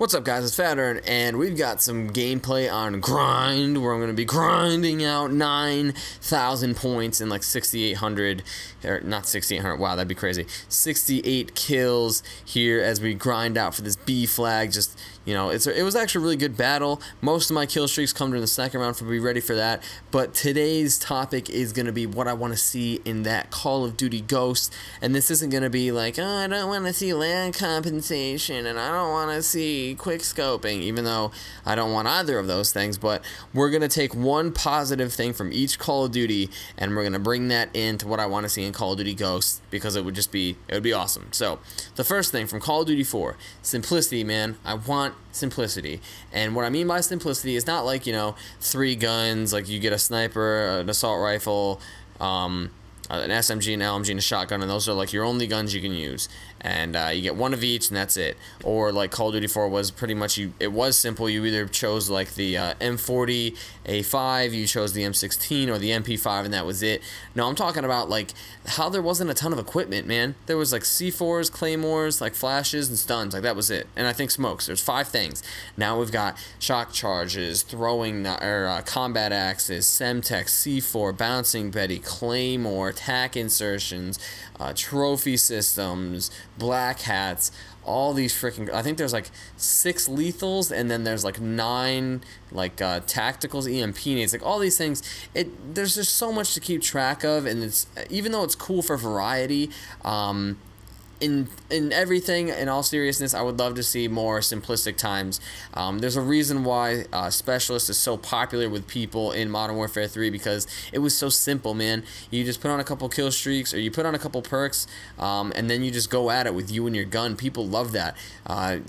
What's up, guys? It's Fattern, and we've got some gameplay on Grind, where I'm going to be grinding out 9,000 points in like 6,800, or not 6,800, wow, that'd be crazy, 68 kills here as we grind out for this B flag. Just, you know, it was actually a really good battle. Most of my kill streaks come during the second round, so be ready for that. But today's topic is going to be what I want to see in that Call of Duty Ghosts, and this isn't going to be like, oh, I don't want to see land compensation, and I don't want to see quick scoping, even though I don't want either of those things. But we're going to take one positive thing from each Call of Duty, and we're going to bring that into what I want to see in Call of Duty Ghosts, because it would be awesome. So the first thing from Call of Duty 4, simplicity, man. I want simplicity, and what I mean by simplicity is not like, you know, 3 guns, like you get a sniper, an assault rifle, an SMG, an LMG, and a shotgun, and those are like your only guns you can use, and you get one of each, and that's it. Or like Call of Duty 4 was pretty much, it was simple. You either chose like the M40 A5, you chose the M16, or the MP5, and that was it. No, I'm talking about like how there wasn't a ton of equipment, man. There was like C4s, claymores, like flashes, and stuns, like that was it. And I think smokes. There's 5 things. Now we've got shock charges, throwing combat axes, Semtex, C4, bouncing Betty, claymore, attack insertions, trophy systems, black hats, all these freaking, I think there's like 6 lethals, and then there's like 9 like tacticals, EMP nades, like all these things. There's just so much to keep track of, and it's, even though it's cool for variety, in everything, in all seriousness, I would love to see more simplistic times. There's a reason why Specialist is so popular with people in Modern Warfare 3, because it was so simple, man. You just put on a couple kill streaks, or you put on a couple perks, and then you just go at it with you and your gun. People love that.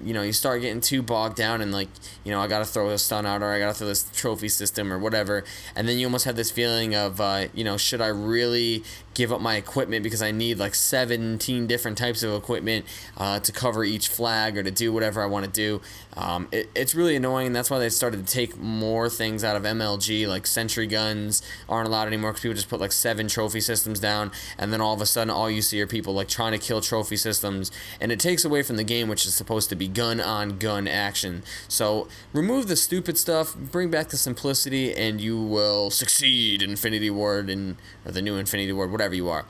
You know, you start getting too bogged down and like, you know, I gotta throw a stun out, or I gotta throw this trophy system or whatever, and then you almost have this feeling of, you know, should I really give up my equipment because I need like 17 different types of equipment to cover each flag, or to do whatever I want to do. It's really annoying, and that's why they started to take more things out of MLG, like sentry guns aren't allowed anymore, because people just put like 7 trophy systems down, and then all of a sudden all you see are people like trying to kill trophy systems, and it takes away from the game, which is supposed to be gun on gun action. So remove the stupid stuff, bring back the simplicity, and you will succeed, Infinity Ward, or the new Infinity Ward, whatever you are.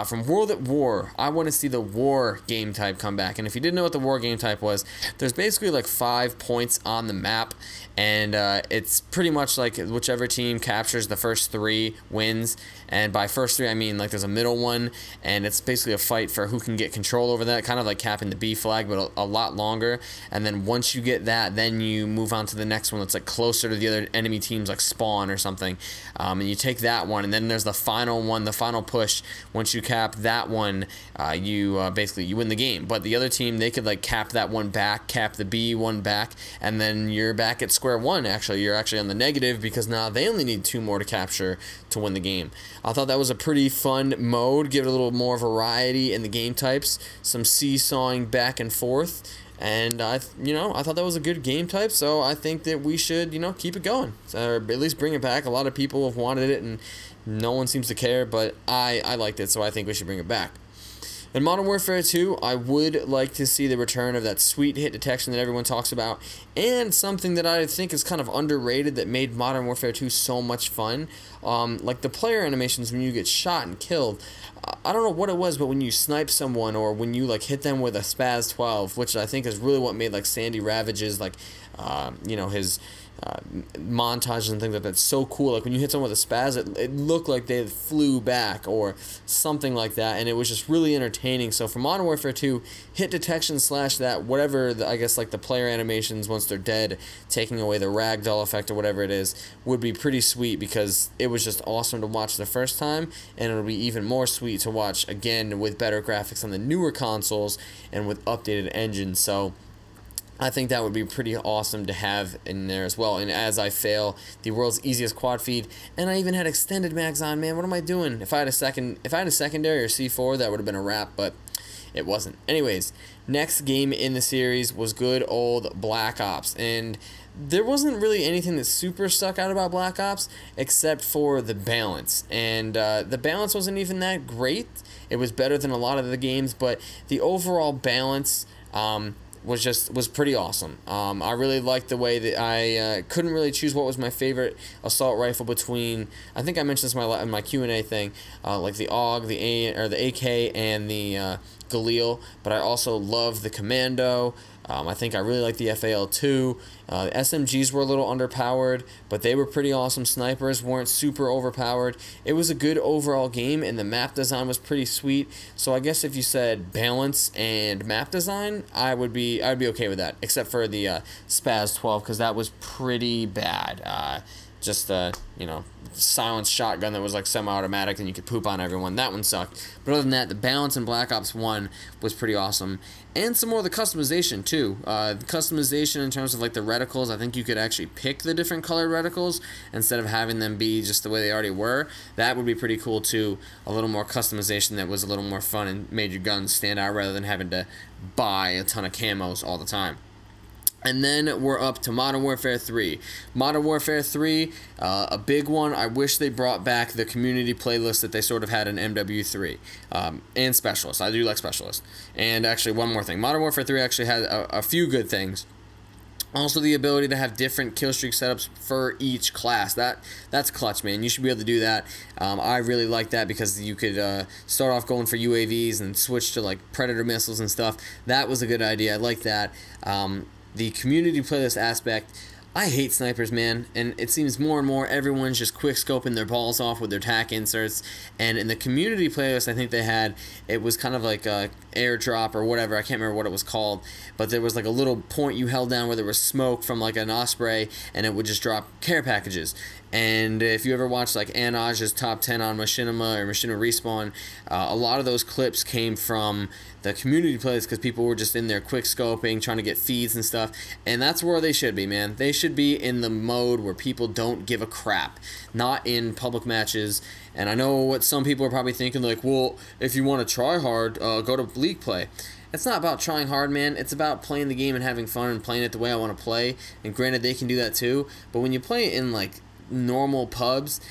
From World at War, I want to see the War game type come back. And if you didn't know what the War game type was, there's basically like 5 points on the map, and it's pretty much like whichever team captures the first 3 wins. And by first 3, I mean like there's a middle one, and it's basically a fight for who can get control over that, kind of like capping the B flag, but a lot longer. And then once you get that, then you move on to the next one that's like closer to the other enemy teams, like spawn or something, and you take that one. And then there's the final one, the final push. Once you cap that one, basically you win the game. But the other team, they could like cap that one back, cap the B one back, and then you're back at square one. Actually, you're actually on the negative, because now they only need 2 more to capture to win the game. I thought that was a pretty fun mode, give it a little more variety in the game types, some seesawing back and forth, and I thought that was a good game type. So I think that we should, you know, keep it going, or at least bring it back. A lot of people have wanted it, and no one seems to care, but I liked it, so I think we should bring it back. In Modern Warfare 2, I would like to see the return of that sweet hit detection that everyone talks about, and something that I think is kind of underrated that made Modern Warfare 2 so much fun, like the player animations when you get shot and killed. I don't know what it was, but when you snipe someone, or when you like hit them with a Spaz 12, which I think is really what made like Sandy Ravage's, like, you know, his montages and things like that so cool. Like when you hit someone with a Spaz, it looked like they flew back or something like that, and it was just really entertaining. So for Modern Warfare 2, hit detection / that, whatever, I guess like the player animations once they're dead, taking away the ragdoll effect or whatever it is, would be pretty sweet, because it was just awesome to watch the first time, and it'll be even more sweet to watch again with better graphics on the newer consoles and with updated engines. So I think that would be pretty awesome to have in there as well. And as I fail the world's easiest quad feed, and I even had extended mags on, man, what am I doing? If I had a secondary or C4, that would have been a wrap, but it wasn't. Anyways, next game in the series was good old Black Ops, and there wasn't really anything that super stuck out about Black Ops except for the balance, and the balance wasn't even that great. It was better than a lot of the games, but the overall balance was pretty awesome. I really liked the way that I couldn't really choose what was my favorite assault rifle between. I think I mentioned this in my Q&A thing, like the AUG, the AK, and the Galil. But I also love the Commando. I think I really like the FAL2. SMGs were a little underpowered, but they were pretty awesome. Snipers weren't super overpowered. It was a good overall game, and the map design was pretty sweet. So I guess if you said balance and map design, I'd be okay with that, except for the Spaz 12, because that was pretty bad. Just you know, silenced shotgun that was like semi-automatic and you could poop on everyone. That one sucked. But other than that, the balance in Black Ops 1 was pretty awesome. And some more of the customization too. The customization in terms of like the reticles, I think you could actually pick the different colored reticles instead of having them be just the way they already were. That would be pretty cool too. A little more customization that was a little more fun and made your guns stand out rather than having to buy a ton of camos all the time. And then we're up to Modern Warfare 3. Modern Warfare 3, a big one. I wish they brought back the community playlist that they sort of had in MW3. And Specialist. I do like Specialist. And actually, one more thing. Modern Warfare 3 actually had a few good things. Also, the ability to have different kill streak setups for each class. That's clutch, man. You should be able to do that. I really like that because you could start off going for UAVs and switch to like Predator missiles and stuff. That was a good idea. I like that. The community playlist aspect, I hate snipers, man, and it seems more and more everyone's just quick scoping their balls off with their tac inserts. And in the community playlist, I think they had, it was kind of like a airdrop or whatever, I can't remember what it was called, but there was like a little point you held down where there was smoke from like an Osprey, and it would just drop care packages. And if you ever watched like Anaj's top 10 on Machinima or Machinima Respawn, a lot of those clips came from the community plays because people were just in there quick scoping, trying to get feeds and stuff. And that's where they should be, man. They should be in the mode where people don't give a crap, not in public matches. And I know what some people are probably thinking, like, well, if you want to try hard, go to league play. It's not about trying hard, man. It's about playing the game and having fun and playing it the way I want to play. And granted, they can do that too. But when you play it in like normal pubs,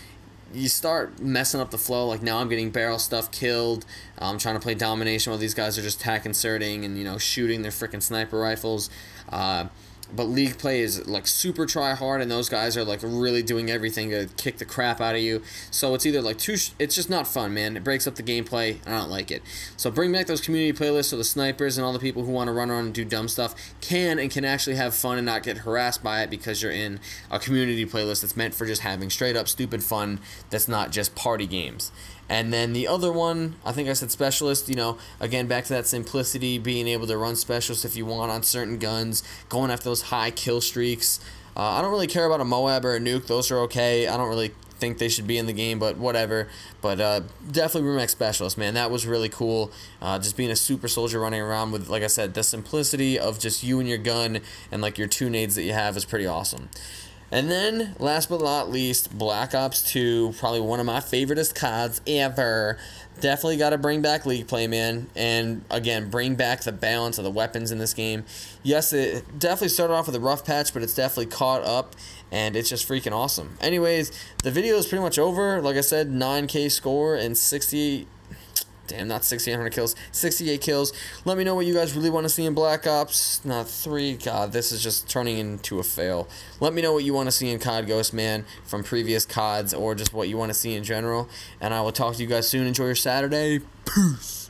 you start messing up the flow. Like now I'm getting barrel stuff killed. I'm trying to play domination while these guys are just tac inserting and, you know, shooting their freaking sniper rifles. But league play is like super try hard, and those guys are like really doing everything to kick the crap out of you. So it's either like it's just not fun, man. It breaks up the gameplay. I don't like it. So bring back those community playlists so the snipers and all the people who want to run around and do dumb stuff can actually have fun and not get harassed by it because you're in a community playlist that's meant for just having straight up stupid fun that's not just party games. And then the other one, I think I said Specialist, you know, again, back to that simplicity, being able to run Specialist if you want on certain guns, going after those high kill streaks. I don't really care about a Moab or a Nuke. Those are okay. I don't really think they should be in the game, but whatever. But definitely bring back Specialist, man. That was really cool. Just being a super soldier running around with, like I said, the simplicity of just you and your gun and like your two nades that you have is pretty awesome. And then, last but not least, Black Ops 2, probably one of my favoriteest CODs ever. Definitely got to bring back League Play, man. And, again, bring back the balance of the weapons in this game. Yes, it definitely started off with a rough patch, but it's definitely caught up, and it's just freaking awesome. Anyways, the video is pretty much over. Like I said, 9K score and 68... Damn, not 6,800 kills. 68 kills. Let me know what you guys really want to see in Black Ops. Not 3. God, this is just turning into a fail. Let me know what you want to see in COD Ghosts, man, from previous CODs or just what you want to see in general. And I will talk to you guys soon. Enjoy your Saturday. Peace.